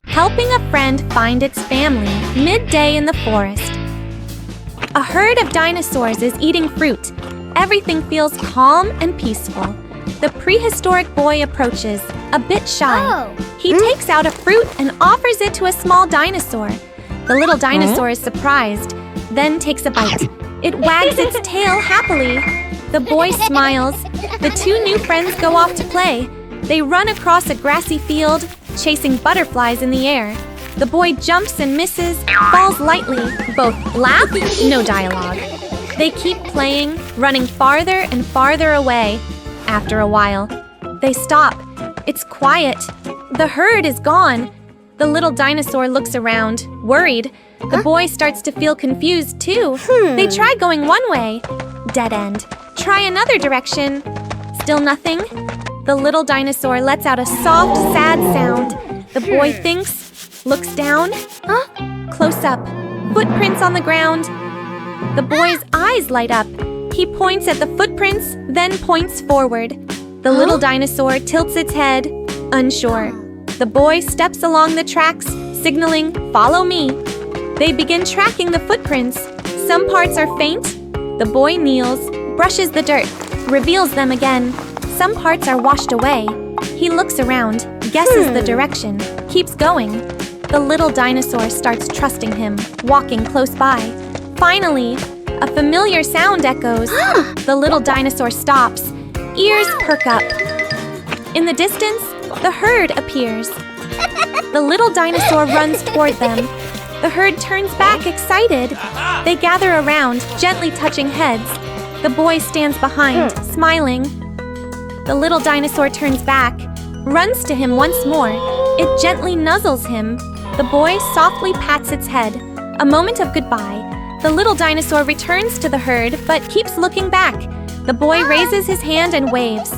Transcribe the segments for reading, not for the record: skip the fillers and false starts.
Helping a friend find its family midday in the forest. A herd of dinosaurs is eating fruit. Everything feels calm and peaceful. The prehistoric boy approaches, a bit shy. He takes out a fruit and offers it to a small dinosaur. The little dinosaur is surprised, then takes a bite. It wags its tail happily. The boy smiles. The two new friends go off to play. They run across a grassy field, chasing butterflies in the air. The boy jumps and misses, falls lightly. Both laugh, no dialogue. They keep playing, running farther and farther away. After a while, they stop. It's quiet. The herd is gone. The little dinosaur looks around, worried. The boy starts to feel confused too. They try going one way. Dead end. Try another direction. Still nothing. The little dinosaur lets out a soft, sad sound. The boy thinks, looks down. Close up. Footprints on the ground. The boy's eyes light up. He points at the footprints, then points forward. The little dinosaur tilts its head, unsure. The boy steps along the tracks, signaling, "Follow me." They begin tracking the footprints. Some parts are faint. The boy kneels, brushes the dirt, reveals them again. Some parts are washed away. He looks around, guesses the direction, keeps going. The little dinosaur starts trusting him, walking close by. Finally, a familiar sound echoes. The little dinosaur stops. Ears perk up. In the distance, the herd appears. The little dinosaur runs toward them. The herd turns back excited. They gather around, gently touching heads. The boy stands behind, smiling. The little dinosaur turns back, runs to him once more. It gently nuzzles him. The boy softly pats its head. A moment of goodbye. The little dinosaur returns to the herd, but keeps looking back. The boy raises his hand and waves.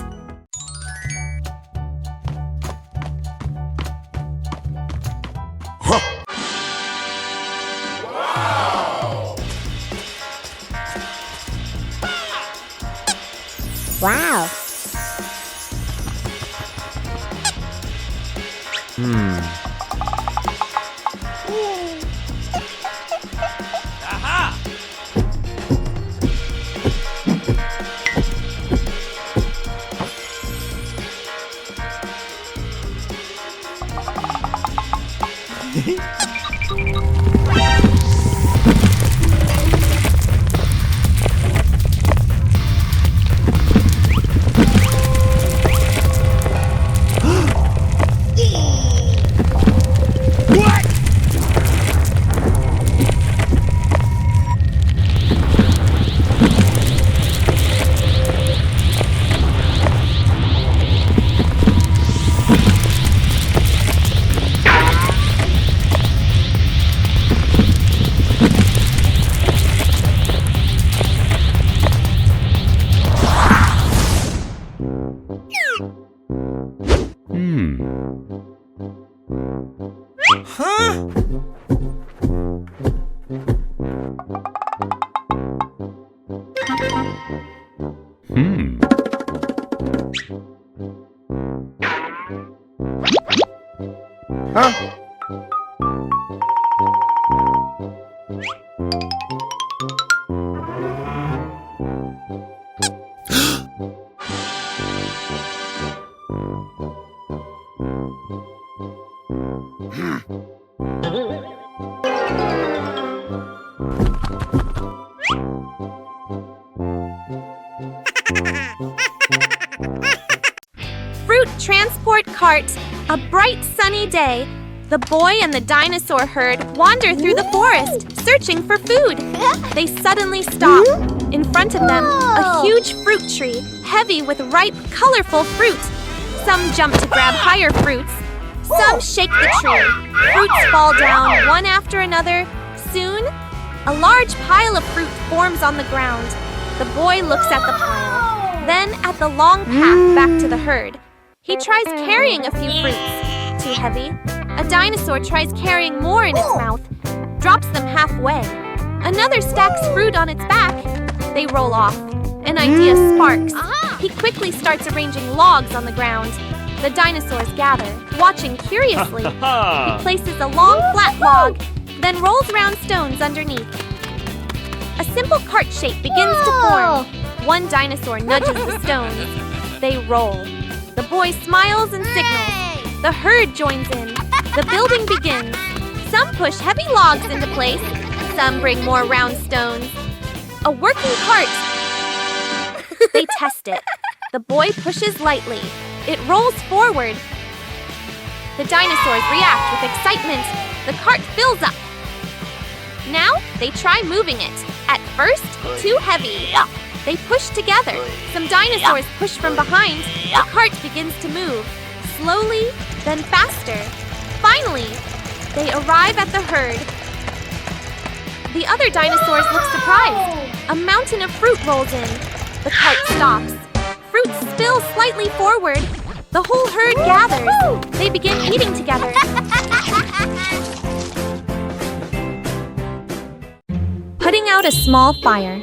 Wow. Fruit transport cart. A bright sunny day. The boy and the dinosaur herd wander through the forest, searching for food. They suddenly stop. In front of them, a huge fruit tree, heavy with ripe, colorful fruit. Some jump to grab higher fruits. Some shake the tree. Fruits fall down one after another. Soon, A large pile of fruit forms on the ground. The boy looks at the pile, then at the long path back to the herd. He tries carrying a few fruits. Too heavy. A dinosaur tries carrying more in its mouth, drops them halfway. Another stacks fruit on its back. They roll off. An idea sparks. He quickly starts arranging logs on the ground. The dinosaurs gather, watching curiously. He places a long, flat log, then rolls round stones underneath. A simple cart shape begins to form. One dinosaur nudges the stones. They roll. The boy smiles and signals. The herd joins in. The building begins. Some push heavy logs into place. Some bring more round stones. A working cart. They test it. The boy pushes lightly. It rolls forward. The dinosaurs react with excitement. The cart fills up. Now they try moving it. At first, too heavy. They push together. Some dinosaurs push from behind. The cart begins to move. Slowly, then faster. Finally, they arrive at the herd. The other dinosaurs look surprised. A mountain of fruit rolls in. The cart stops. Fruit spills slightly forward. The whole herd gathers. They begin eating together. Putting out a small fire.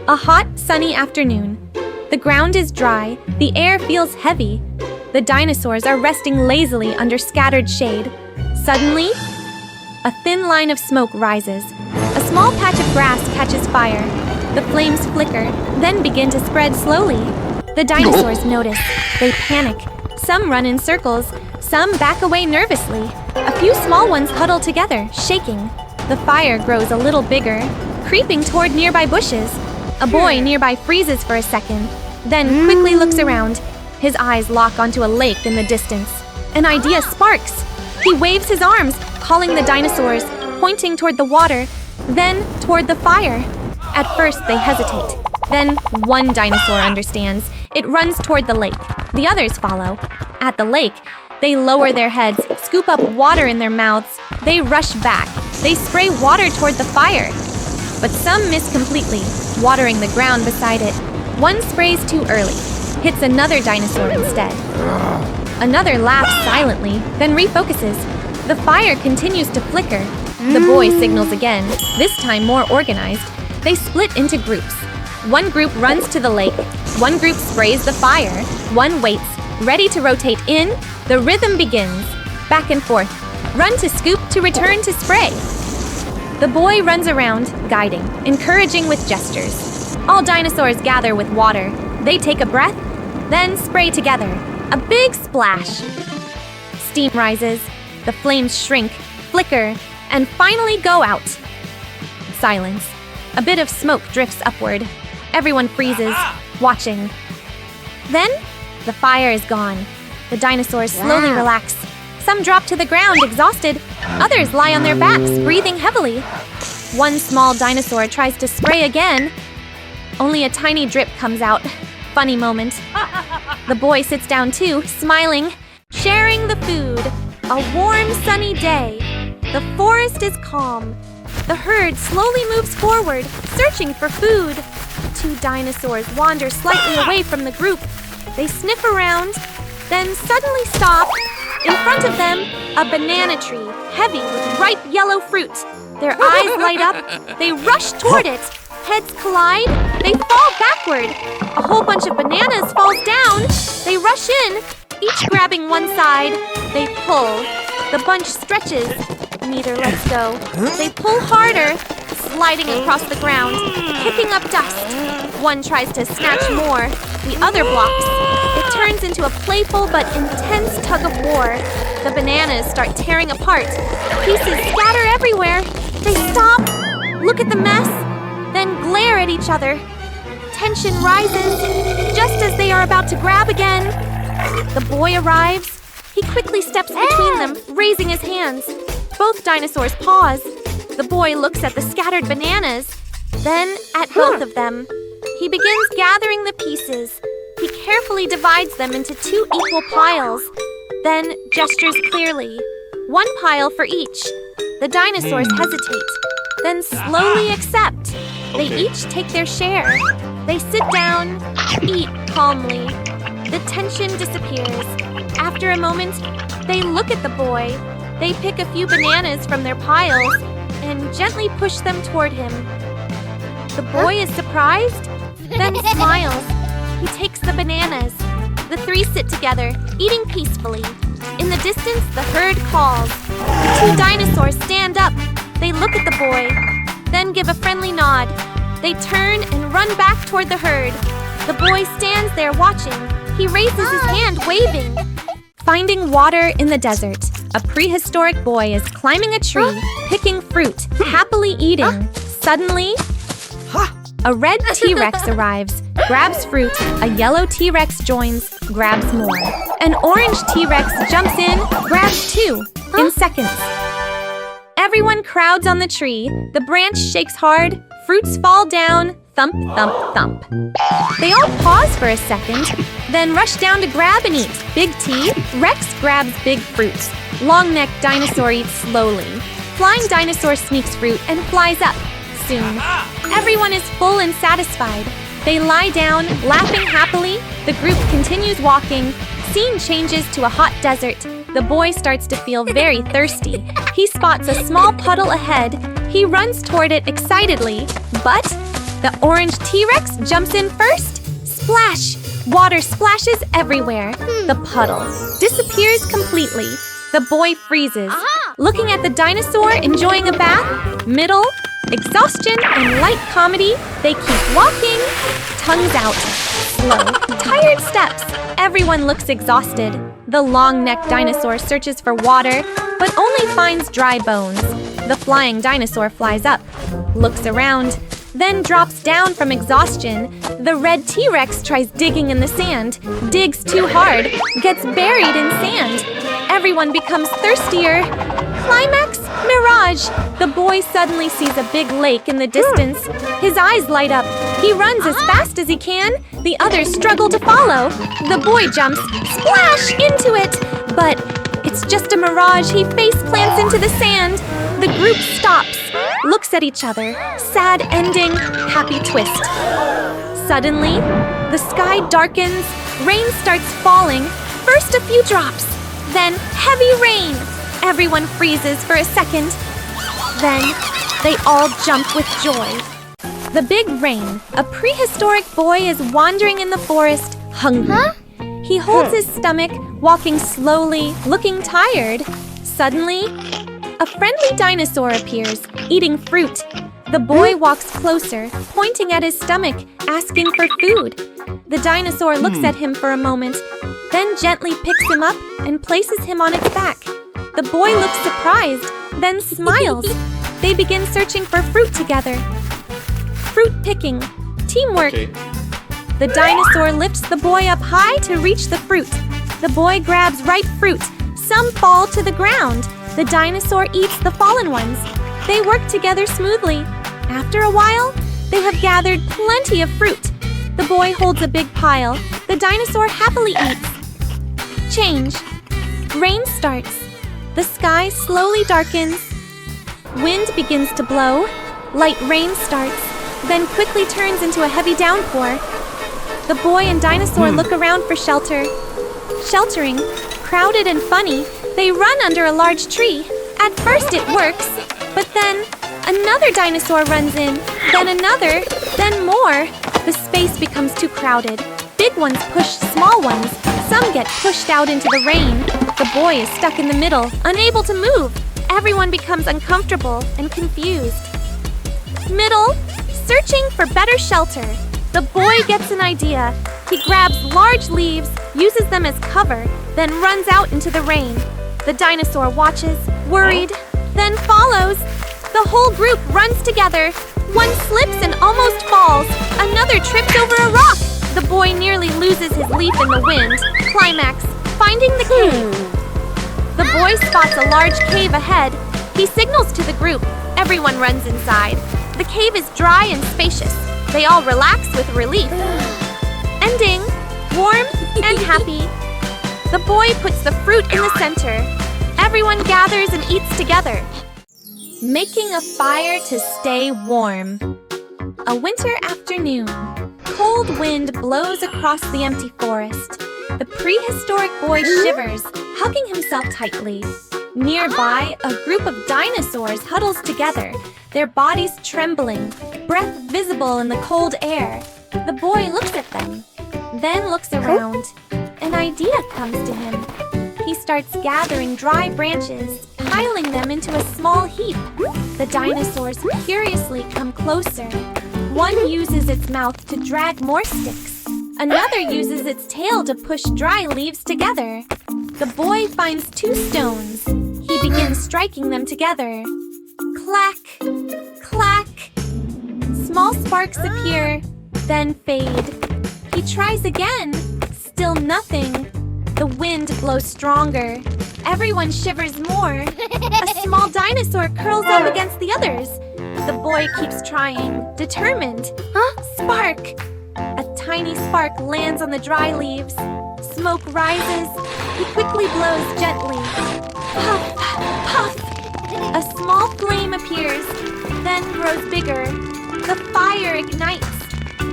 A hot, sunny afternoon. The ground is dry. The air feels heavy. The dinosaurs are resting lazily under scattered shade. Suddenly, a thin line of smoke rises. A small patch of grass catches fire. The flames flicker, then begin to spread slowly. The dinosaurs notice. They panic. Some run in circles. Some back away nervously. A few small ones huddle together, shaking. The fire grows a little bigger, creeping toward nearby bushes. A boy nearby freezes for a second, then quickly looks around. His eyes lock onto a lake in the distance. An idea sparks. He waves his arms, calling the dinosaurs, pointing toward the water, then toward the fire. At first, they hesitate. Then, one dinosaur understands. It runs toward the lake. The others follow. At the lake, they lower their heads, scoop up water in their mouths. They rush back. They spray water toward the fire. But some miss completely, watering the ground beside it. One sprays too early, hits another dinosaur instead. Another laughs silently, then refocuses. The fire continues to flicker. The boy signals again, this time more organized. They split into groups. One group runs to the lake. One group sprays the fire. One waits, ready to rotate in. The rhythm begins. Back and forth. Run to scoop to return to spray. The boy runs around, guiding, encouraging with gestures. All dinosaurs gather with water. They take a breath, then spray together. A big splash. Steam rises. The flames shrink, flicker, and finally go out. Silence. A bit of smoke drifts upward. Everyone freezes, watching. Then, the fire is gone. The dinosaurs slowly relax. Some drop to the ground, exhausted. Others lie on their backs, breathing heavily. One small dinosaur tries to spray again. Only a tiny drip comes out. Funny moment. The boy sits down too, smiling, sharing the food. A warm, sunny day. The forest is calm. The herd slowly moves forward, searching for food. Two dinosaurs wander slightly away from the group. They sniff around, then suddenly stop. In front of them, a banana tree, heavy with ripe yellow fruit. Their eyes light up. They rush toward it. Heads collide. They fall backward. A whole bunch of bananas falls down. They rush in, each grabbing one side. They pull. The bunch stretches. Neither lets go. They pull harder, sliding across the ground, kicking up dust. One tries to snatch more. The other blocks. It turns into a playful but intense tug of war. The bananas start tearing apart. Pieces scatter everywhere. They stop, look at the mess, then glare at each other. Tension rises, just as they are about to grab again. The boy arrives. He quickly steps between them, raising his hands. Both dinosaurs pause. The boy looks at the scattered bananas, then at both of them. He begins gathering the pieces. He carefully divides them into two equal piles, then gestures clearly. One pile for each. The dinosaurs hesitate. then slowly accept. They each take their share. They sit down, eat calmly. The tension disappears. After a moment, they look at the boy. They pick a few bananas from their piles and gently push them toward him. The boy is surprised, then smiles. He takes the bananas. The three sit together, eating peacefully. In the distance, the herd calls. The two dinosaurs stand up. They look at the boy, then give a friendly nod. They turn and run back toward the herd. The boy stands there watching. He raises his hand, waving. Finding water in the desert. A prehistoric boy is climbing a tree, picking fruit, happily eating. Suddenly, a red T-Rex arrives, grabs fruit. A yellow T-Rex joins, grabs more. An orange T-Rex jumps in, grabs two, in seconds. Everyone crowds on the tree. The branch shakes hard. Fruits fall down. Thump, thump, thump. They all pause for a second, then rush down to grab and eat. Big T, Rex grabs big fruit. Long-necked dinosaur eats slowly. Flying dinosaur sneaks fruit and flies up. Soon, everyone is full and satisfied. They lie down, laughing happily. The group continues walking. Scene changes to a hot desert. The boy starts to feel very thirsty. He spots a small puddle ahead. He runs toward it excitedly, but the orange T-Rex jumps in first. Splash! Water splashes everywhere. The puddle disappears completely. The boy freezes. Looking at the dinosaur enjoying a bath, middle, exhaustion, and light comedy, they keep walking, tongues out, slow, tired steps. Everyone looks exhausted. The long-necked dinosaur searches for water, but only finds dry bones. The flying dinosaur flies up, looks around, then drops down from exhaustion. The red T-Rex tries digging in the sand, digs too hard, gets buried in sand. Everyone becomes thirstier. Climax, mirage. The boy suddenly sees a big lake in the distance. His eyes light up. He runs as fast as he can. The others struggle to follow. The boy jumps, splash, into it. But it's just a mirage. He face plants into the sand. The group stops, looks at each other. Sad ending, happy twist. Suddenly, the sky darkens. Rain starts falling. First a few drops, then heavy rain. Everyone freezes for a second. Then, they all jump with joy. The big rain. A prehistoric boy is wandering in the forest, hungry. He holds his stomach, walking slowly, looking tired. Suddenly, a friendly dinosaur appears, eating fruit. The boy walks closer, pointing at his stomach, asking for food. The dinosaur looks at him for a moment, then gently picks him up and places him on its back. The boy looks surprised, then smiles. They begin searching for fruit together. Fruit picking, teamwork. The dinosaur lifts the boy up high to reach the fruit. The boy grabs ripe fruit. Some fall to the ground. The dinosaur eats the fallen ones. They work together smoothly. After a while, they have gathered plenty of fruit. The boy holds a big pile. The dinosaur happily eats. Change. Rain starts. The sky slowly darkens. Wind begins to blow. Light rain starts, then quickly turns into a heavy downpour. The boy and dinosaur look around for shelter. Sheltering, crowded and funny, they run under a large tree. At first it works, but then another dinosaur runs in, then another, then more. The space becomes too crowded. Big ones push small ones. Some get pushed out into the rain. The boy is stuck in the middle, unable to move. Everyone becomes uncomfortable and confused. Middle, searching for better shelter. The boy gets an idea. He grabs large leaves, uses them as cover, then runs out into the rain. The dinosaur watches, worried, then follows. The whole group runs together. One slips and almost falls. Another trips over a rock. The boy nearly loses his leaf in the wind. Climax, finding the cave. The boy spots a large cave ahead. He signals to the group. Everyone runs inside. The cave is dry and spacious. They all relax with relief. Ending, warm and happy. The boy puts the fruit in the center. Everyone gathers and eats together. Making a fire to stay warm. A winter afternoon. Cold wind blows across the empty forest. The prehistoric boy shivers, hugging himself tightly. Nearby, a group of dinosaurs huddles together, their bodies trembling, breath visible in the cold air. The boy looks at them, then looks around. An idea comes to him. He starts gathering dry branches, piling them into a small heap. The dinosaurs curiously come closer. One uses its mouth to drag more sticks. Another uses its tail to push dry leaves together. The boy finds 2 stones. He begins striking them together. Clack, clack. Small sparks appear, then fade. He tries again. Still nothing. The wind blows stronger. Everyone shivers more. A small dinosaur curls up against the others. The boy keeps trying, determined. Spark! A tiny spark lands on the dry leaves. Smoke rises. He quickly blows gently. Puff, puff. A small flame appears, then grows bigger. The fire ignites.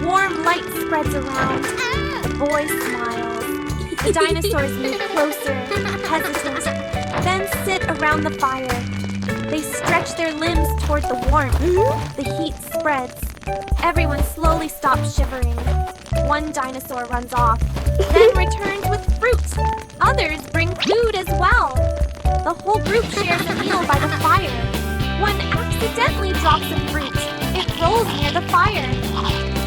Warm light spreads around. The boy smiles. The dinosaurs move closer, hesitant, then sit around the fire. They stretch their limbs toward the warmth. The heat spreads. Everyone slowly stops shivering. One dinosaur runs off, then returns with fruit. Others bring food as well. The whole group shares a meal by the fire. One accidentally drops some fruit. It rolls near the fire.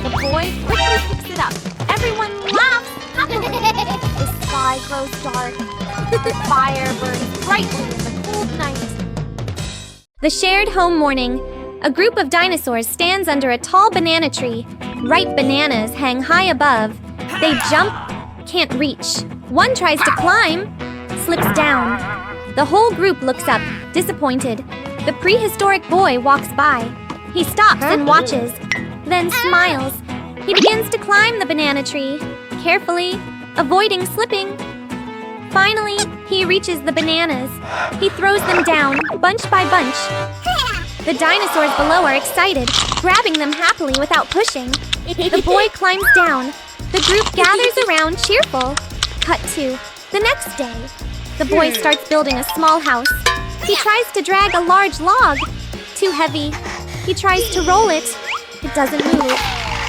The boy quickly picks it up. Everyone laughs happily. The sky grows dark. The fire burns brightly in the cold night. The shared home morning. A group of dinosaurs stands under a tall banana tree. Ripe bananas hang high above. They jump, can't reach. One tries to climb, slips down. The whole group looks up, disappointed. The prehistoric boy walks by. He stops and watches, then smiles. He begins to climb the banana tree, carefully, avoiding slipping. Finally, he reaches the bananas. He throws them down, bunch by bunch. The dinosaurs below are excited, grabbing them happily without pushing. The boy climbs down. The group gathers around, cheerful. Cut to the next day. The boy starts building a small house. He tries to drag a large log. Too heavy. He tries to roll it. It doesn't move.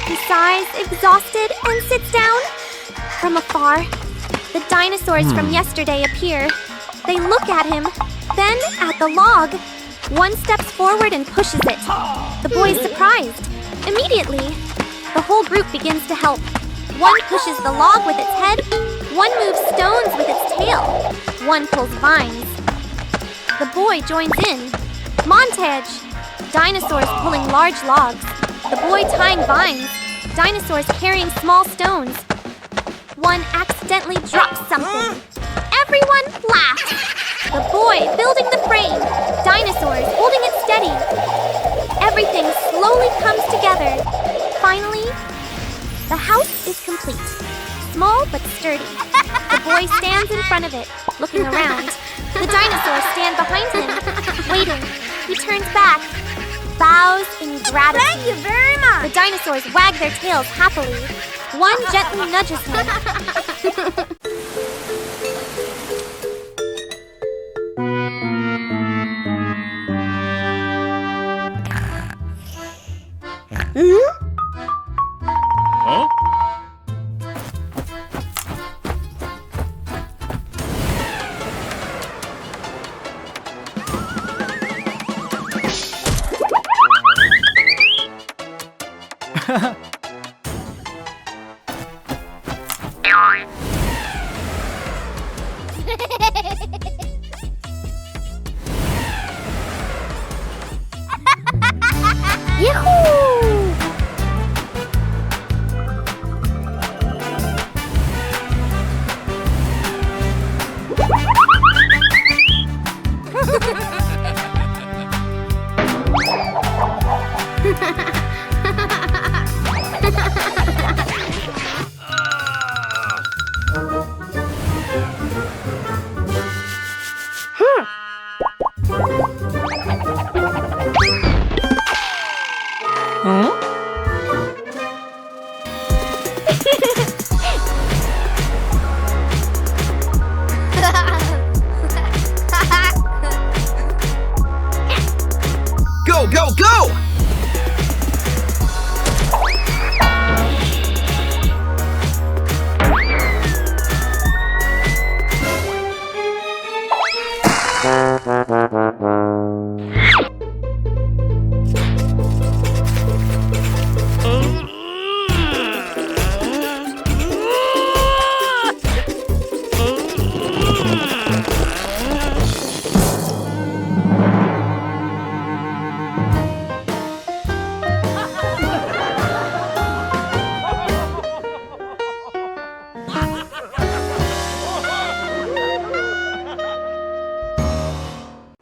He sighs, exhausted, and sits down. From afar, the dinosaurs from yesterday appear. They look at him, then at the log. One steps forward and pushes it. The boy is surprised. Immediately, the whole group begins to help. One pushes the log with its head. One moves stones with its tail. One pulls vines. The boy joins in. Montage. Dinosaurs pulling large logs. The boy tying vines. Dinosaurs carrying small stones. One accidentally drops something. Everyone laughs. The boy building the frame. Dinosaurs holding it steady. Everything slowly comes together. Finally, the house is complete. Small but sturdy. The boy stands in front of it, looking around. The dinosaurs stand behind him, waiting. He turns back, bows in gratitude. Thank you very much. The dinosaurs wag their tails happily. One gently nudges him. Huh? Go, go, go!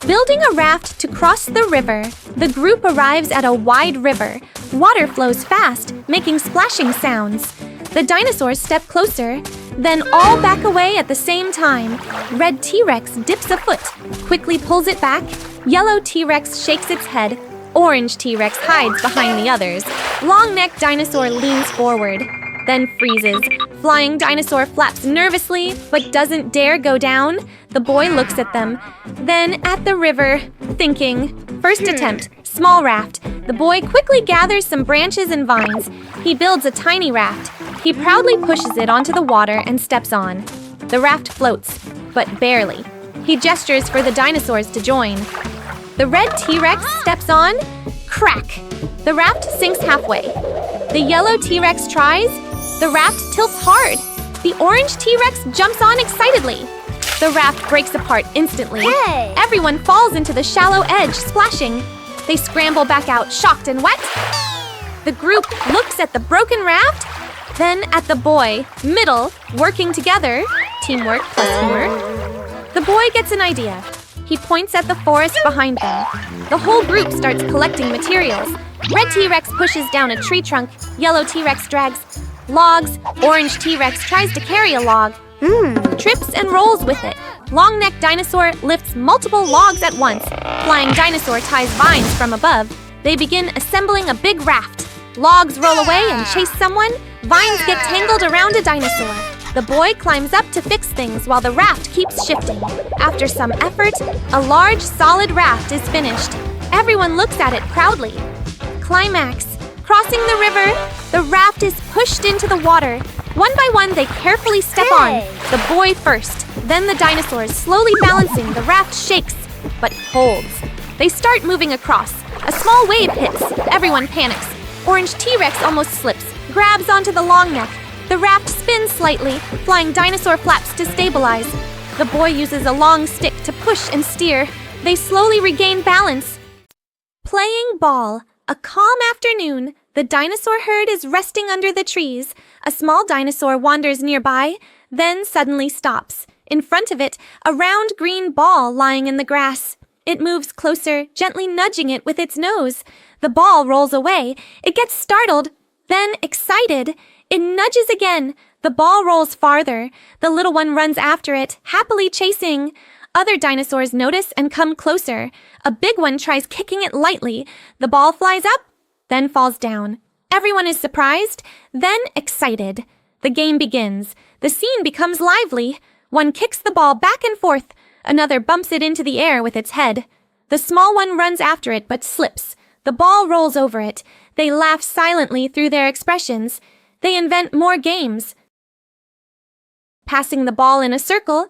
Building a raft to cross the river, the group arrives at a wide river. Water flows fast, making splashing sounds. The dinosaurs step closer, then all back away at the same time. Red T-Rex dips a foot, quickly pulls it back. Yellow T-Rex shakes its head. Orange T-Rex hides behind the others. Long-necked dinosaur leans forward, then freezes. Flying dinosaur flaps nervously, but doesn't dare go down. The boy looks at them, then at the river, thinking. First attempt, small raft. The boy quickly gathers some branches and vines. He builds a tiny raft. He proudly pushes it onto the water and steps on. The raft floats, but barely. He gestures for the dinosaurs to join. The red T-Rex steps on. Crack! The raft sinks halfway. The yellow T-Rex tries. The raft tilts hard. The orange T-Rex jumps on excitedly. The raft breaks apart instantly. Hey! Everyone falls into the shallow edge, splashing. They scramble back out, shocked and wet. The group looks at the broken raft, then at the boy, middle, working together. Teamwork plus humor. The boy gets an idea. He points at the forest behind them. The whole group starts collecting materials. Red T-Rex pushes down a tree trunk. Yellow T-Rex drags logs. Orange T-Rex tries to carry a log. Trips and rolls with it. Long-necked dinosaur lifts multiple logs at once. Flying dinosaur ties vines from above. They begin assembling a big raft. Logs roll away and chase someone. Vines get tangled around a dinosaur. The boy climbs up to fix things while the raft keeps shifting. After some effort, a large, solid raft is finished. Everyone looks at it proudly. Climax. Crossing the river, the raft is pushed into the water. One by one, they carefully step on. The boy first, then the dinosaurs, slowly balancing. The raft shakes, but holds. They start moving across. A small wave hits. Everyone panics. Orange T-Rex almost slips, grabs onto the long neck. The raft spins slightly, flying dinosaur flaps to stabilize. The boy uses a long stick to push and steer. They slowly regain balance. Playing ball. A calm afternoon. The dinosaur herd is resting under the trees. A small dinosaur wanders nearby, then suddenly stops. In front of it, a round green ball lying in the grass. It moves closer, gently nudging it with its nose. The ball rolls away. It gets startled, then excited. It nudges again. The ball rolls farther. The little one runs after it, happily chasing. Other dinosaurs notice and come closer. A big one tries kicking it lightly. The ball flies up, then falls down. Everyone is surprised, then excited. The game begins. The scene becomes lively. One kicks the ball back and forth. Another bumps it into the air with its head. The small one runs after it but slips. The ball rolls over it. They laugh silently through their expressions. They invent more games. Passing the ball in a circle,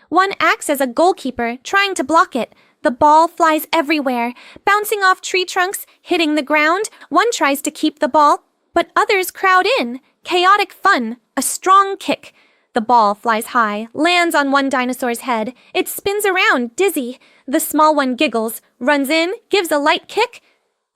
one acts as a goalkeeper, trying to block it. The ball flies everywhere, bouncing off tree trunks, hitting the ground. One tries to keep the ball, but others crowd in. Chaotic fun, a strong kick. The ball flies high, lands on one dinosaur's head. It spins around, dizzy. The small one giggles, runs in, gives a light kick.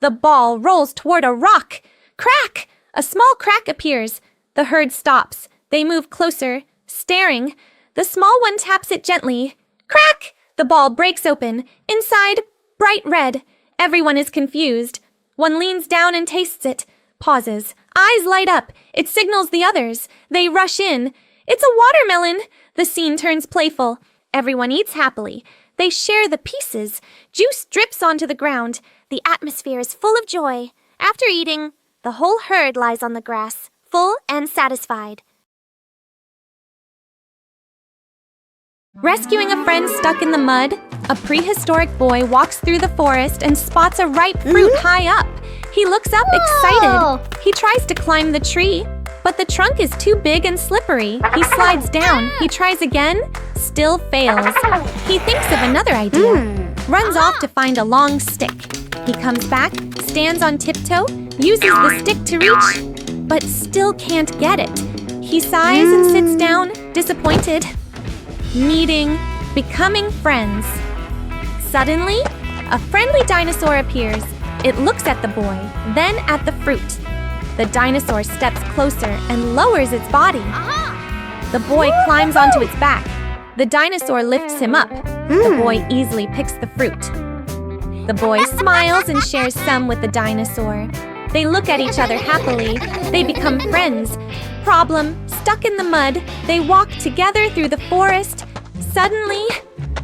The ball rolls toward a rock. Crack! A small crack appears. The herd stops. They move closer, staring. The small one taps it gently. Crack! The ball breaks open. Inside, bright red. Everyone is confused. One leans down and tastes it. Pauses. Eyes light up. It signals the others. They rush in. It's a watermelon. The scene turns playful. Everyone eats happily. They share the pieces. Juice drips onto the ground. The atmosphere is full of joy. After eating, the whole herd lies on the grass, full full and satisfied. Rescuing a friend stuck in the mud, a prehistoric boy walks through the forest and spots a ripe fruit high up. He looks up excited. He tries to climb the tree, but the trunk is too big and slippery. He slides down. He tries again, still fails. He thinks of another idea, runs off to find a long stick. He comes back, stands on tiptoe, uses the stick to reach, but still can't get it. He sighs and sits down, disappointed. Becoming friends. Suddenly, a friendly dinosaur appears. It looks at the boy, then at the fruit. The dinosaur steps closer and lowers its body. The boy climbs onto its back. The dinosaur lifts him up. The boy easily picks the fruit. The boy smiles and shares some with the dinosaur. They look at each other happily. They become friends. Problem, stuck in the mud, they walk together through the forest. Suddenly,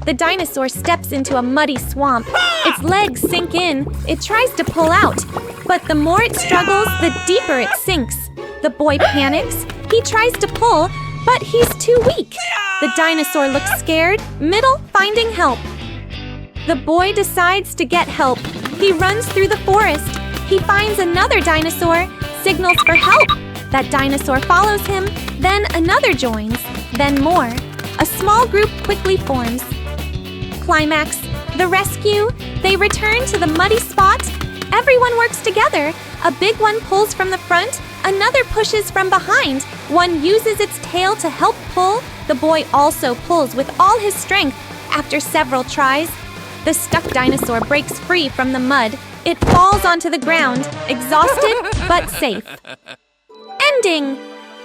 the dinosaur steps into a muddy swamp. Its legs sink in. It tries to pull out, but the more it struggles, the deeper it sinks. The boy panics. He tries to pull, but he's too weak. The dinosaur looks scared, finding help. The boy decides to get help. He runs through the forest. He finds another dinosaur, signals for help. That dinosaur follows him, then another joins, then more. A small group quickly forms. Climax, the rescue. They return to the muddy spot. Everyone works together. A big one pulls from the front, another pushes from behind. One uses its tail to help pull. The boy also pulls with all his strength. After several tries, the stuck dinosaur breaks free from the mud. It falls onto the ground, exhausted but safe. Ending.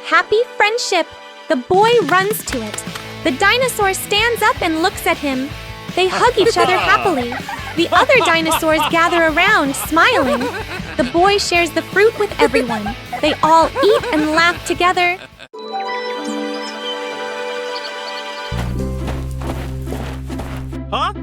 Happy friendship. The boy runs to it. The dinosaur stands up and looks at him. They hug each other happily. The other dinosaurs gather around, smiling. The boy shares the fruit with everyone. They all eat and laugh together. Huh?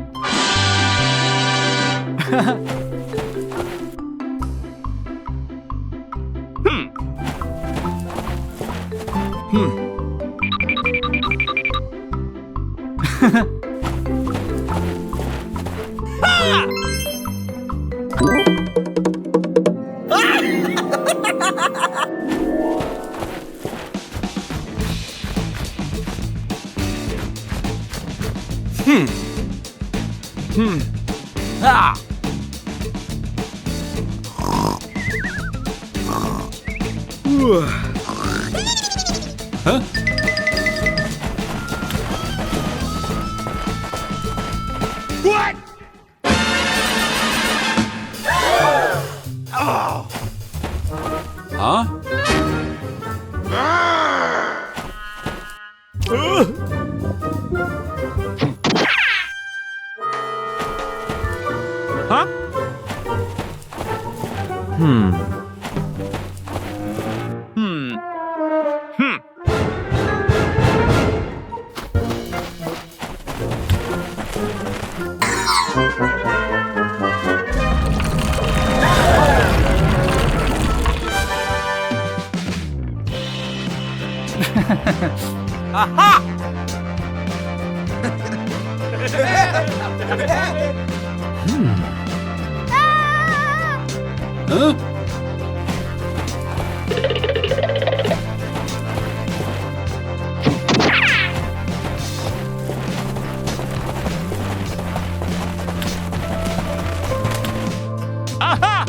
Huh? What? Oh. Huh? Huh? Aha! Huh? Aha!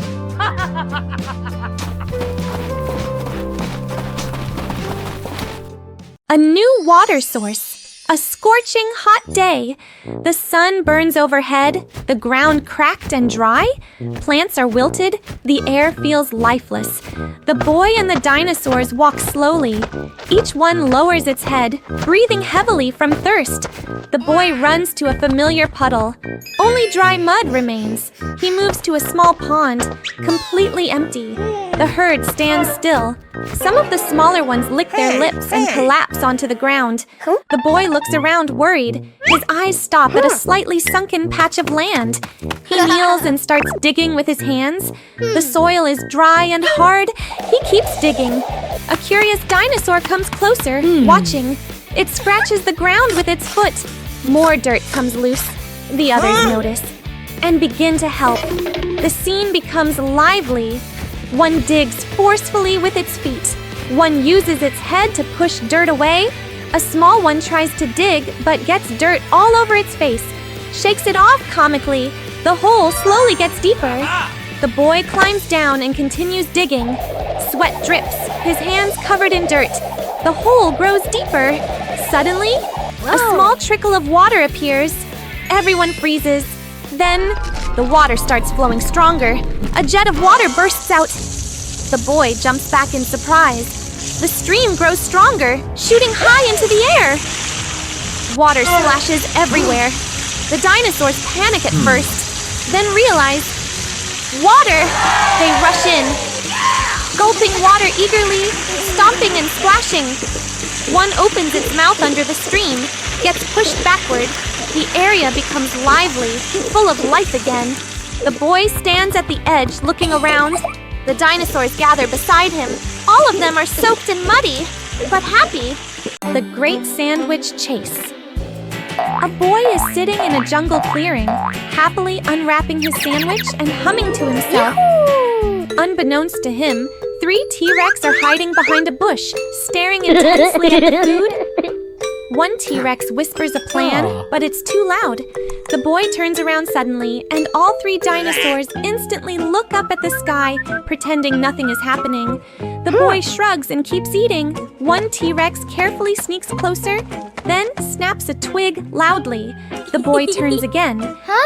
A new water source. A scorching hot day. The sun burns overhead, the ground cracked and dry. Plants are wilted, the air feels lifeless. The boy and the dinosaurs walk slowly. Each one lowers its head, breathing heavily from thirst. The boy runs to a familiar puddle. Only dry mud remains. He moves to a small pond, completely empty. The herd stands still. Some of the smaller ones lick their lips and collapse onto the ground. The boy looks around worried. His eyes stop at a slightly sunken patch of land. He kneels and starts digging with his hands. The soil is dry and hard. He keeps digging. A curious dinosaur comes closer, watching. It scratches the ground with its foot. More dirt comes loose. The others notice and begin to help. The scene becomes lively. One digs forcefully with its feet. One uses its head to push dirt away. A small one tries to dig but gets dirt all over its face. Shakes it off comically. The hole slowly gets deeper. The boy climbs down and continues digging. Sweat drips, his hands covered in dirt. The hole grows deeper. Suddenly, a small trickle of water appears. Everyone freezes. Then, the water starts flowing stronger. A jet of water bursts out. The boy jumps back in surprise. The stream grows stronger, shooting high into the air. Water splashes everywhere. The dinosaurs panic at first, then realize, water! They rush in, gulping water eagerly, stomping and splashing. One opens its mouth under the stream, gets pushed backward. The area becomes lively, full of life again. The boy stands at the edge, looking around. The dinosaurs gather beside him. All of them are soaked and muddy, but happy. The Great Sandwich Chase. A boy is sitting in a jungle clearing, happily unwrapping his sandwich and humming to himself. Unbeknownst to him, 3 T-Rex are hiding behind a bush, staring intensely at the food. One T-Rex whispers a plan, but it's too loud. The boy turns around suddenly, and all 3 dinosaurs instantly look up at the sky, pretending nothing is happening. The boy shrugs and keeps eating. One T-Rex carefully sneaks closer, then snaps a twig loudly. The boy turns again.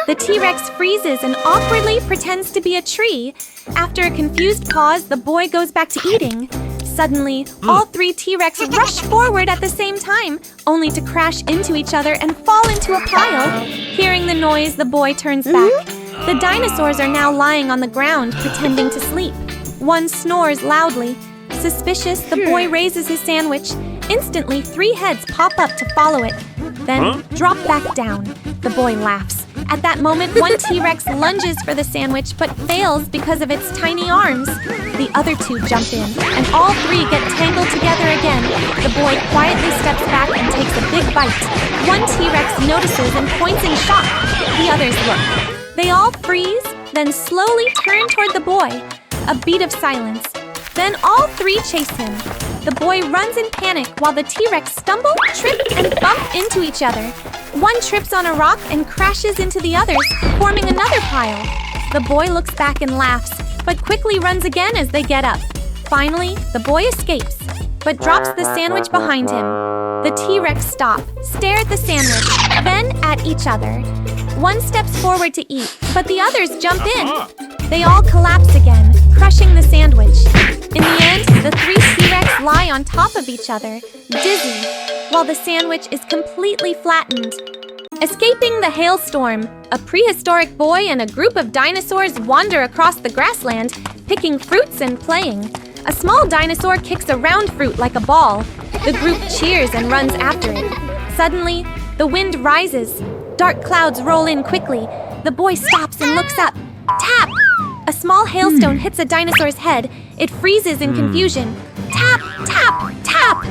The T-Rex freezes and awkwardly pretends to be a tree. After a confused pause, the boy goes back to eating. Suddenly, all 3 T-Rex rush forward at the same time, only to crash into each other and fall into a pile. Hearing the noise, the boy turns back. The dinosaurs are now lying on the ground, pretending to sleep. One snores loudly. Suspicious, the boy raises his sandwich. Instantly, 3 heads pop up to follow it, then drop back down. The boy laughs. At that moment, one T-Rex lunges for the sandwich but fails because of its tiny arms. The other 2 jump in, and all 3 get tangled together again. The boy quietly steps back and takes a big bite. One T-Rex notices and points in shock. The others look. They all freeze, then slowly turn toward the boy. A beat of silence. Then all 3 chase him. The boy runs in panic while the T-Rex stumble, trip, and bump into each other. One trips on a rock and crashes into the others, forming another pile. The boy looks back and laughs, but quickly runs again as they get up. Finally, the boy escapes, but drops the sandwich behind him. The T-Rex stop, stare at the sandwich, then at each other. One steps forward to eat, but the others jump in. They all collapse again, crushing the sandwich. In the end, the 3 T-Rex lie on top of each other, dizzy, while the sandwich is completely flattened. Escaping the hailstorm, a prehistoric boy and a group of dinosaurs wander across the grassland, picking fruits and playing. A small dinosaur kicks a round fruit like a ball. The group cheers and runs after it. Suddenly, the wind rises. Dark clouds roll in quickly. The boy stops and looks up. Tap! A small hailstone hits a dinosaur's head. It freezes in confusion. Tap! Tap! Tap!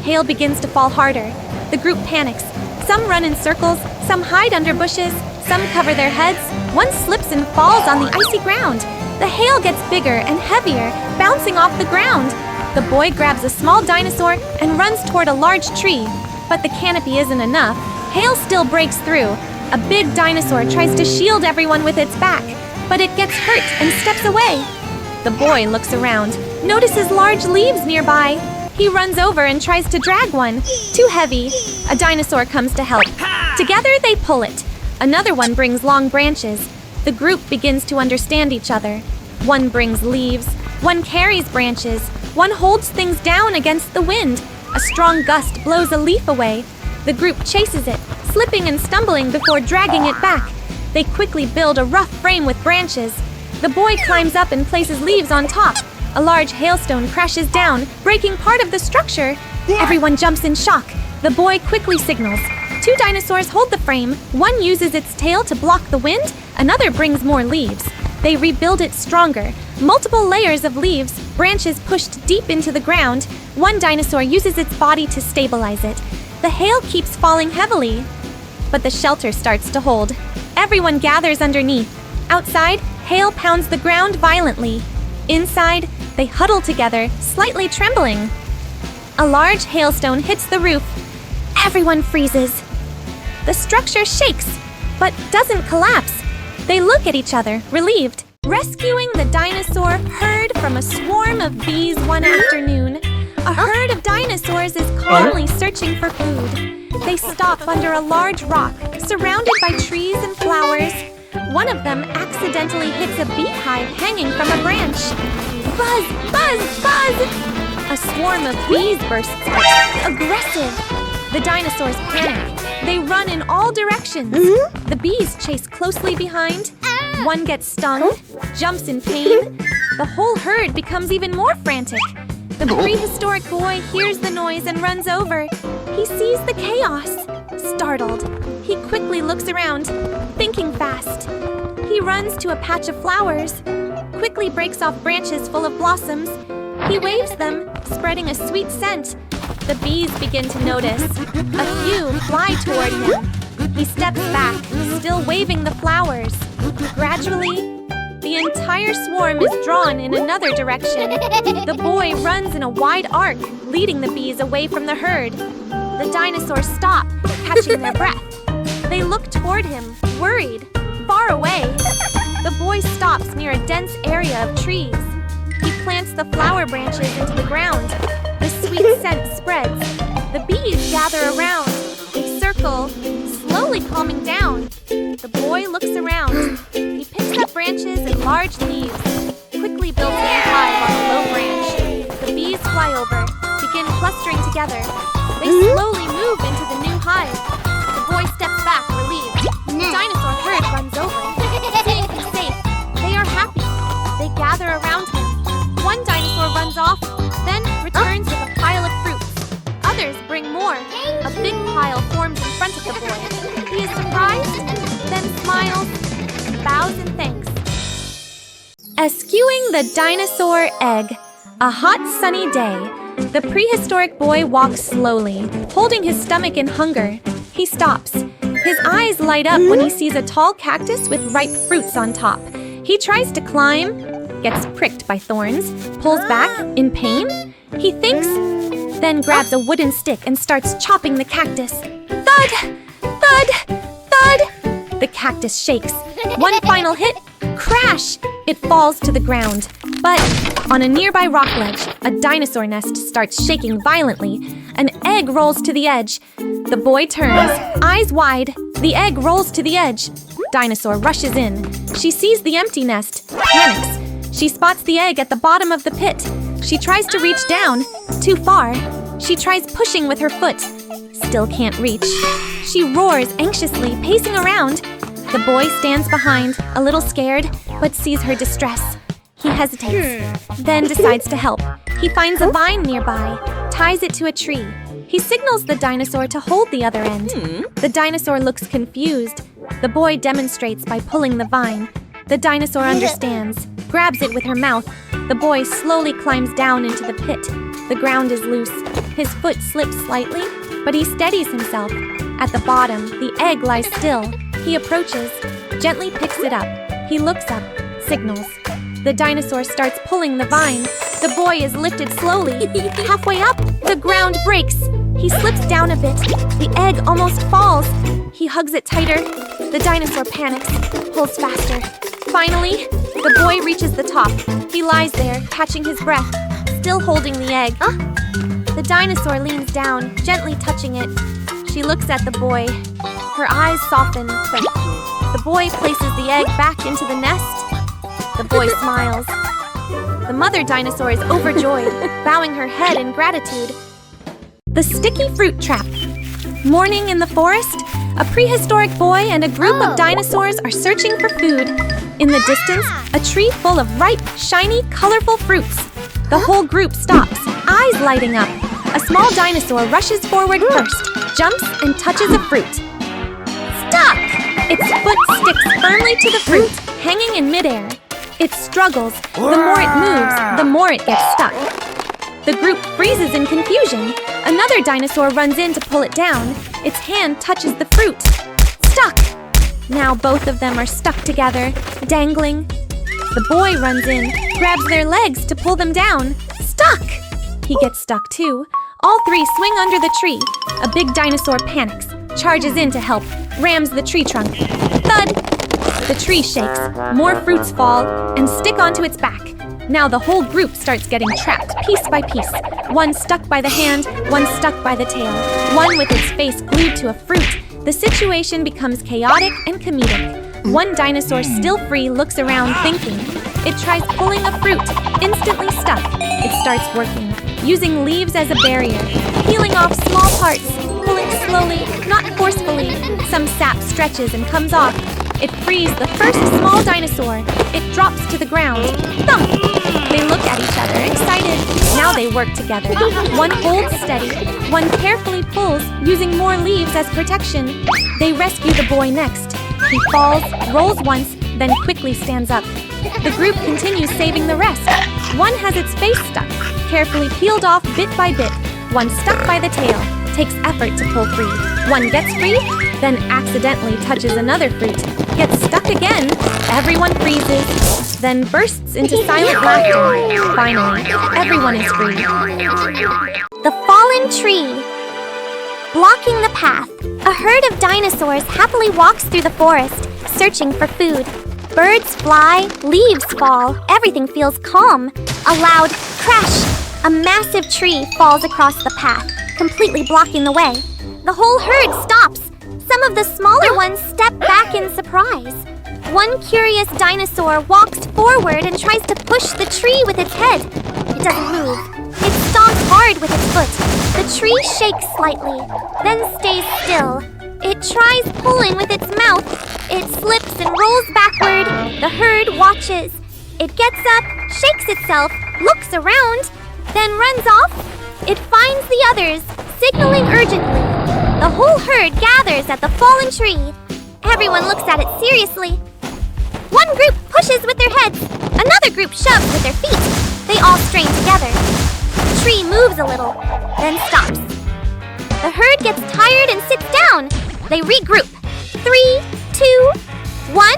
Hail begins to fall harder. The group panics. Some run in circles, some hide under bushes, some cover their heads. One slips and falls on the icy ground. The hail gets bigger and heavier, bouncing off the ground. The boy grabs a small dinosaur and runs toward a large tree. But the canopy isn't enough. Hail still breaks through. A big dinosaur tries to shield everyone with its back, but it gets hurt and steps away. The boy looks around, notices large leaves nearby. He runs over and tries to drag one. Too heavy. A dinosaur comes to help. Together they pull it. Another one brings long branches. The group begins to understand each other. One brings leaves. One carries branches. One holds things down against the wind. A strong gust blows a leaf away. The group chases it, slipping and stumbling before dragging it back. They quickly build a rough frame with branches. The boy climbs up and places leaves on top. A large hailstone crashes down, breaking part of the structure. Everyone jumps in shock. The boy quickly signals. 2 dinosaurs hold the frame. One uses its tail to block the wind, another brings more leaves. They rebuild it stronger. Multiple layers of leaves, branches pushed deep into the ground. One dinosaur uses its body to stabilize it. The hail keeps falling heavily, but the shelter starts to hold. Everyone gathers underneath. Outside, hail pounds the ground violently. Inside, they huddle together, slightly trembling. A large hailstone hits the roof. Everyone freezes. The structure shakes, but doesn't collapse. They look at each other, relieved. Rescuing the dinosaur herd from a swarm of bees one afternoon. A herd of dinosaurs is calmly searching for food. They stop under a large rock, surrounded by trees and flowers. One of them accidentally hits a beehive hanging from a branch. Buzz! Buzz! Buzz! A swarm of bees bursts out, aggressive. The dinosaurs panic. They run in all directions. The bees chase closely behind. One gets stung, jumps in pain. The whole herd becomes even more frantic. The prehistoric boy hears the noise and runs over. He sees the chaos. Startled, he quickly looks around, thinking fast. He runs to a patch of flowers, quickly breaks off branches full of blossoms. He waves them, spreading a sweet scent. The bees begin to notice. A few fly toward him. He steps back, still waving the flowers. Gradually, the entire swarm is drawn in another direction. The boy runs in a wide arc, leading the bees away from the herd. The dinosaurs stop, catching their breath. They look toward him, worried, far away. The boy stops near a dense area of trees. He plants the flower branches into the ground. The sweet scent spreads. The bees gather around. They circle, slowly calming down. The boy looks around. He picks up branches and large leaves, quickly builds a hive on a low branch. The bees fly over, begin clustering together. They slowly move into the new hive. The boy steps back, relieved. The dinosaur herd runs over. Seeing him safe, they are happy. They gather around him. One dinosaur runs off, then returns with a pile of fruits. Others bring more. A big pile forms in front of the boy. He is surprised, then smiles, bows in thanks. Eschewing the dinosaur egg. A hot, sunny day. The prehistoric boy walks slowly, holding his stomach in hunger. He stops. His eyes light up when he sees a tall cactus with ripe fruits on top. He tries to climb, gets pricked by thorns, pulls back in pain. He thinks, then grabs a wooden stick and starts chopping the cactus. Thud! Thud! Thud! The cactus shakes. One final hit, crash! It falls to the ground. But on a nearby rock ledge, a dinosaur nest starts shaking violently. An egg rolls to the edge. The boy turns, eyes wide. The egg rolls to the edge. Dinosaur rushes in. She sees the empty nest, panics. She spots the egg at the bottom of the pit. She tries to reach down, too far. She tries pushing with her foot. Still can't reach. She roars anxiously, pacing around. The boy stands behind, a little scared, but sees her distress. He hesitates, then decides to help. He finds a vine nearby, ties it to a tree. He signals the dinosaur to hold the other end. The dinosaur looks confused. The boy demonstrates by pulling the vine. The dinosaur understands, grabs it with her mouth. The boy slowly climbs down into the pit. The ground is loose. His foot slips slightly, but he steadies himself. At the bottom, the egg lies still. He approaches, gently picks it up. He looks up, signals. The dinosaur starts pulling the vine. The boy is lifted slowly. Halfway up, the ground breaks. He slips down a bit. The egg almost falls. He hugs it tighter. The dinosaur panics, pulls faster. Finally, the boy reaches the top. He lies there, catching his breath, still holding the egg. The dinosaur leans down, gently touching it. She looks at the boy. Her eyes soften, but the boy places the egg back into the nest. The boy smiles. The mother dinosaur is overjoyed, bowing her head in gratitude. The sticky fruit trap. Morning in the forest, A prehistoric boy and a group of dinosaurs are searching for food. In the distance, a tree full of ripe, shiny, colorful fruits. The whole group stops, eyes lighting up. A small dinosaur rushes forward first, jumps and touches a fruit. Stuck! Its foot sticks firmly to the fruit, hanging in midair. It struggles. The more it moves, the more it gets stuck. The group freezes in confusion. Another dinosaur runs in to pull it down. Its hand touches the fruit. Stuck! Now both of them are stuck together, dangling. The boy runs in, grabs their legs to pull them down. Stuck! He gets stuck too. All three swing under the tree. A big dinosaur panics, charges in to help, rams the tree trunk. Thud! The tree shakes, more fruits fall, and stick onto its back. Now the whole group starts getting trapped, piece by piece. One stuck by the hand, one stuck by the tail, one with its face glued to a fruit. The situation becomes chaotic and comedic. One dinosaur, still free, looks around thinking. It tries pulling a fruit, instantly stuck. It starts working, using leaves as a barrier, peeling off small parts, pulling slowly, not forcefully. Some sap stretches and comes off. It frees the first small dinosaur. It drops to the ground. Thump! They look at each other, excited. Now they work together. One holds steady. One carefully pulls, using more leaves as protection. They rescue the boy next. He falls, rolls once, then quickly stands up. The group continues saving the rest. One has its face stuck, carefully peeled off bit by bit. One stuck by the tail, takes effort to pull free. One gets free, then accidentally touches another fruit. Gets stuck again. Everyone freezes, then bursts into silent laughter. Finally, everyone is free. The fallen tree. Blocking the path, a herd of dinosaurs happily walks through the forest, searching for food. Birds fly, leaves fall, everything feels calm. A loud crash! A massive tree falls across the path, completely blocking the way. The whole herd stops. Some of the smaller ones step back in surprise. One curious dinosaur walks forward and tries to push the tree with its head. It doesn't move. It stomps hard with its foot. The tree shakes slightly, then stays still. It tries pulling with its mouth. It slips and rolls backward. The herd watches. It gets up, shakes itself, looks around, then runs off. It finds the others, signaling urgently. The whole herd gathers at the fallen tree. Everyone looks at it seriously. One group pushes with their heads. Another group shoves with their feet. They all strain together. The tree moves a little, then stops. The herd gets tired and sits down. They regroup. 3, 2, 1.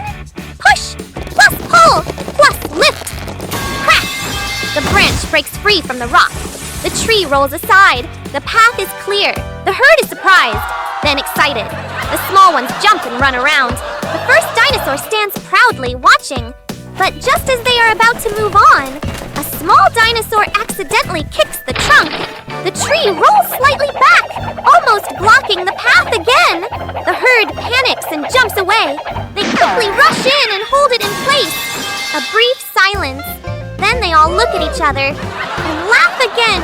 Push! Plus pull! Plus lift! Crack! The branch breaks free from the rock. The tree rolls aside. The path is clear. The herd is surprised, then excited. The small ones jump and run around. The first dinosaur stands proudly, watching. But just as they are about to move on, a small dinosaur accidentally kicks the trunk. The tree rolls slightly back, almost blocking the path again. The herd panics and jumps away. They quickly rush in and hold it in place. A brief silence. Then they all look at each other and laugh again.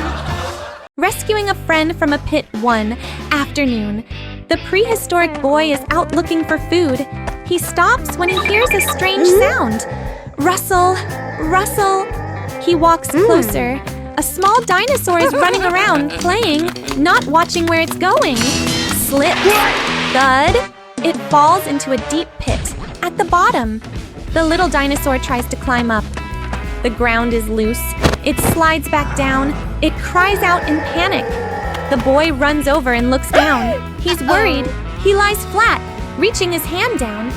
Rescuing a friend from a pit one afternoon. The prehistoric boy is out looking for food. He stops when he hears a strange sound. Rustle, rustle. He walks closer. A small dinosaur is running around, playing, not watching where it's going. Slip, thud. It falls into a deep pit at the bottom. The little dinosaur tries to climb up. The ground is loose. It slides back down. It cries out in panic. The boy runs over and looks down. He's worried. He lies flat, reaching his hand down.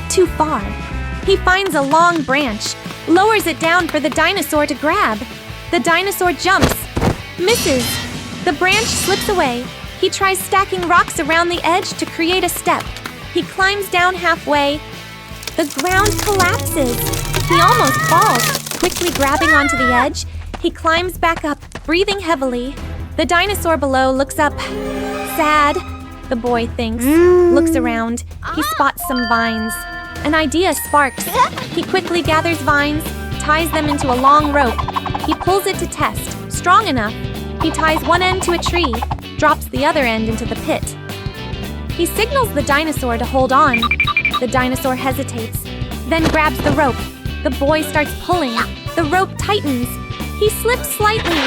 Too far. He finds a long branch, lowers it down for the dinosaur to grab. The dinosaur jumps, misses. The branch slips away. He tries stacking rocks around the edge to create a step. He climbs down halfway. The ground collapses. He almost falls, quickly grabbing onto the edge. He climbs back up, breathing heavily. The dinosaur below looks up. Sad, the boy thinks. Looks around. He spots some vines. An idea sparks. He quickly gathers vines, ties them into a long rope. He pulls it to test. Strong enough. He ties one end to a tree, drops the other end into the pit. He signals the dinosaur to hold on. The dinosaur hesitates, then grabs the rope. The boy starts pulling. The rope tightens. He slips slightly,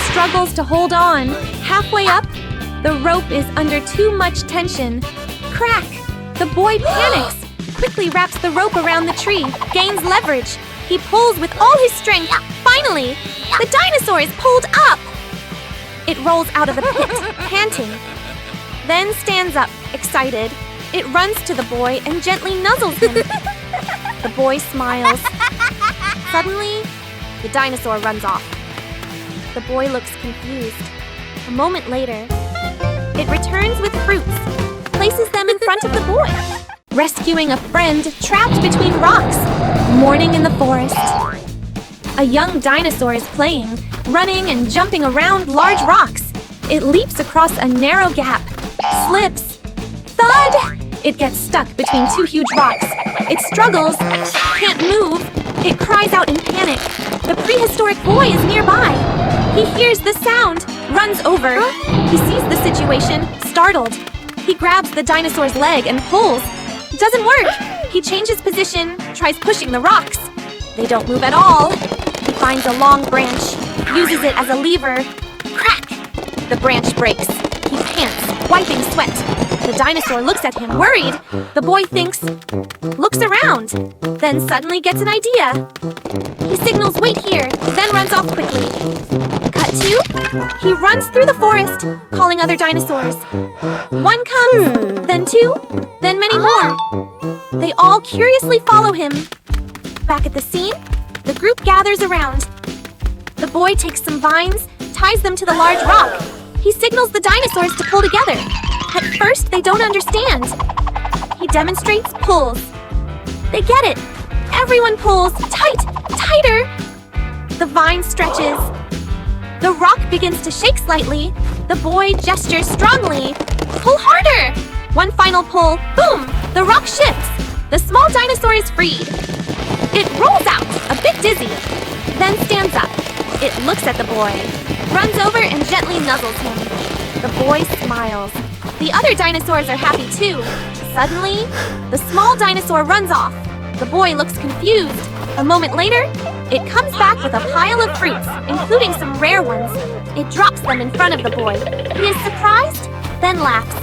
struggles to hold on. Halfway up, the rope is under too much tension. Crack! The boy panics, quickly wraps the rope around the tree, gains leverage. He pulls with all his strength. Finally, the dinosaur is pulled up! It rolls out of the pit, panting. Then stands up, excited. It runs to the boy and gently nuzzles him. The boy smiles. Suddenly, the dinosaur runs off. The boy looks confused. A moment later, it returns with fruits, places them in front of the boy. Rescuing a friend trapped between rocks. Morning in the forest. A young dinosaur is playing, running and jumping around large rocks. It leaps across a narrow gap, slips. Thud! It gets stuck between two huge rocks. It struggles, can't move. It cries out in panic. The prehistoric boy is nearby. He hears the sound, runs over. He sees the situation, startled. He grabs the dinosaur's leg and pulls. Doesn't work. He changes position, tries pushing the rocks. They don't move at all. He finds a long branch, uses it as a lever. Crack! The branch breaks. He pants, wiping sweat. The dinosaur looks at him, worried. The boy thinks, looks around, then suddenly gets an idea. He signals, wait here, then runs off quickly. Cut to, he runs through the forest, calling other dinosaurs. One comes, then two, then many more. They all curiously follow him. Back at the scene, the group gathers around. The boy takes some vines, ties them to the large rock. He signals the dinosaurs to pull together. At first, they don't understand. He demonstrates pulls. They get it. Everyone pulls tight, tighter. The vine stretches. The rock begins to shake slightly. The boy gestures strongly. Pull harder. One final pull. Boom! The rock shifts. The small dinosaur is freed. It rolls out, a bit dizzy, then stands up. It looks at the boy, runs over and gently nuzzles him. The boy smiles. The other dinosaurs are happy too. Suddenly, the small dinosaur runs off. The boy looks confused. A moment later, it comes back with a pile of fruits, including some rare ones. It drops them in front of the boy. He is surprised, then laughs.